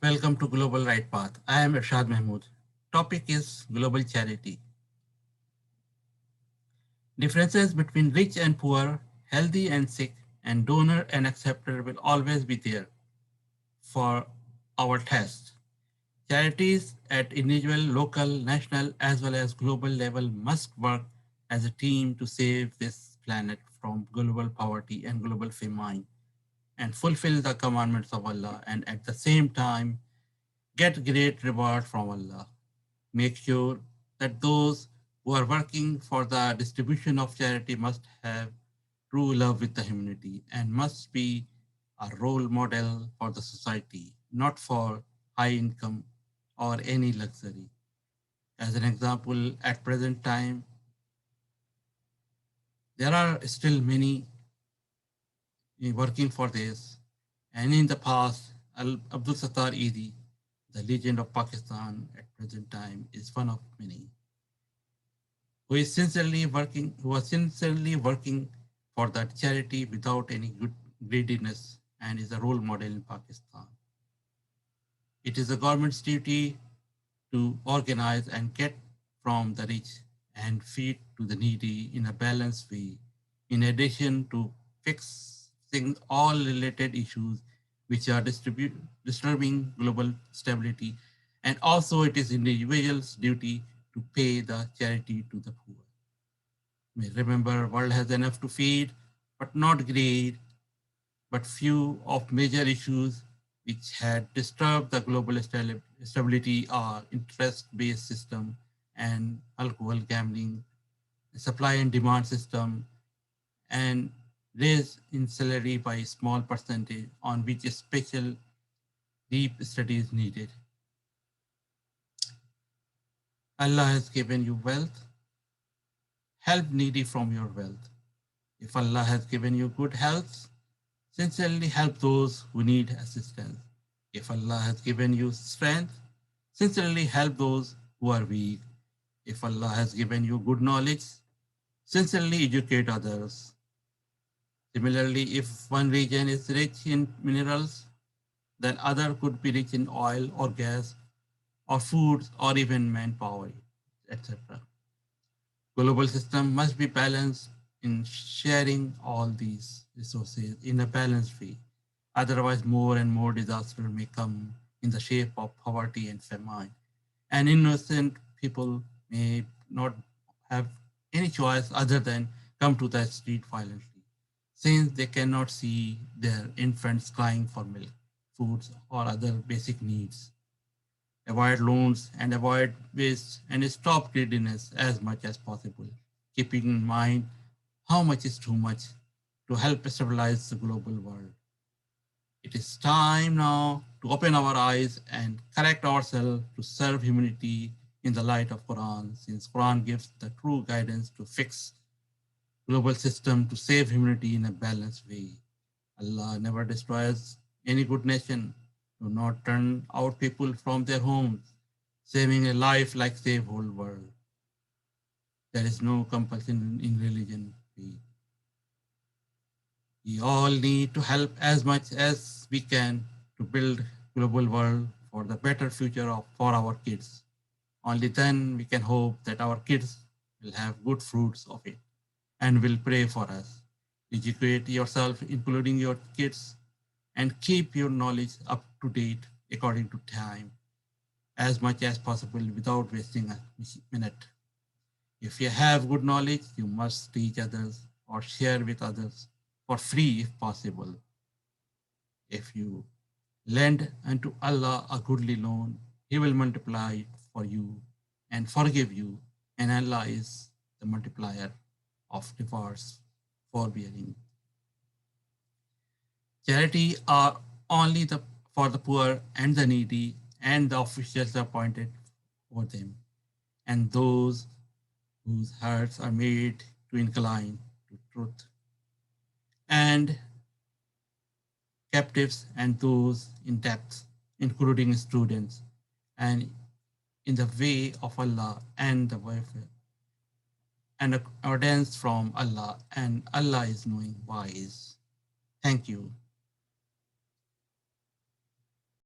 Welcome to Global Right Path. I am Irshad Mahmood. Topic is global charity. Differences between rich and poor, healthy and sick, and donor and acceptor will always be there for our test. Charities at individual, local, national, as well as global level must work as a team to save this planet from global poverty and global famine and fulfill the commandments of Allah and at the same time get great reward from Allah. Make sure that those who are working for the distribution of charity must have true love with the humanity and must be a role model for the society, not for high income or any luxury. As an example, at present time, there are still many working for this. And in the past, Abdul Sattar Eidi, the legend of Pakistan at present time, is one of many. Who was sincerely working for that charity without any good greediness and is a role model in Pakistan. It is the government's duty to organize and get from the rich and feed to the needy in a balanced way, in addition to fixing all related issues which are disturbing global stability. And also it is individuals' duty to pay the charity to the poor. Remember, world has enough to feed, but not greed, but few of major issues which had disturbed the global stability are interest-based system and alcohol gambling, supply and demand system, and raise in salary by small percentage on which a special deep study is needed. Allah has given you wealth, help needy from your wealth. If Allah has given you good health, sincerely help those who need assistance. If Allah has given you strength, sincerely help those who are weak. If Allah has given you good knowledge, sincerely educate others. Similarly, if one region is rich in minerals, then other could be rich in oil or gas or foods or even manpower, etc. Global system must be balanced in sharing all these resources in a balanced way. Otherwise, more and more disaster may come in the shape of poverty and famine. And innocent people may not have any choice other than come to the street violently, since they cannot see their infants crying for milk, foods, or other basic needs. Avoid loans and avoid waste and stop greediness as much as possible, keeping in mind how much is too much to help stabilize the global world. It is time now to open our eyes and correct ourselves to serve humanity in the light of Quran, since Quran gives the true guidance to fix global system to save humanity in a balanced way. Allah never destroys any good nation. Do not turn out people from their homes. Saving a life like save whole world. There is no compulsion in religion. We all need to help as much as we can to build global world for the better future for our kids. Only then we can hope that our kids will have good fruits of it and will pray for us. Educate yourself, including your kids, and keep your knowledge up to date according to time as much as possible without wasting a minute. If you have good knowledge, you must teach others or share with others for free if possible. If you lend unto Allah a goodly loan, He will multiply it for you and forgive you, and Allah is the multiplier of rewards for bearing. Charity are only for the poor and the needy, and the officials appointed for them, and those whose hearts are made to incline to truth, and captives and those in depth, including students, and in the way of Allah and the welfare, and ordinance from Allah, and Allah is knowing wise. Thank you.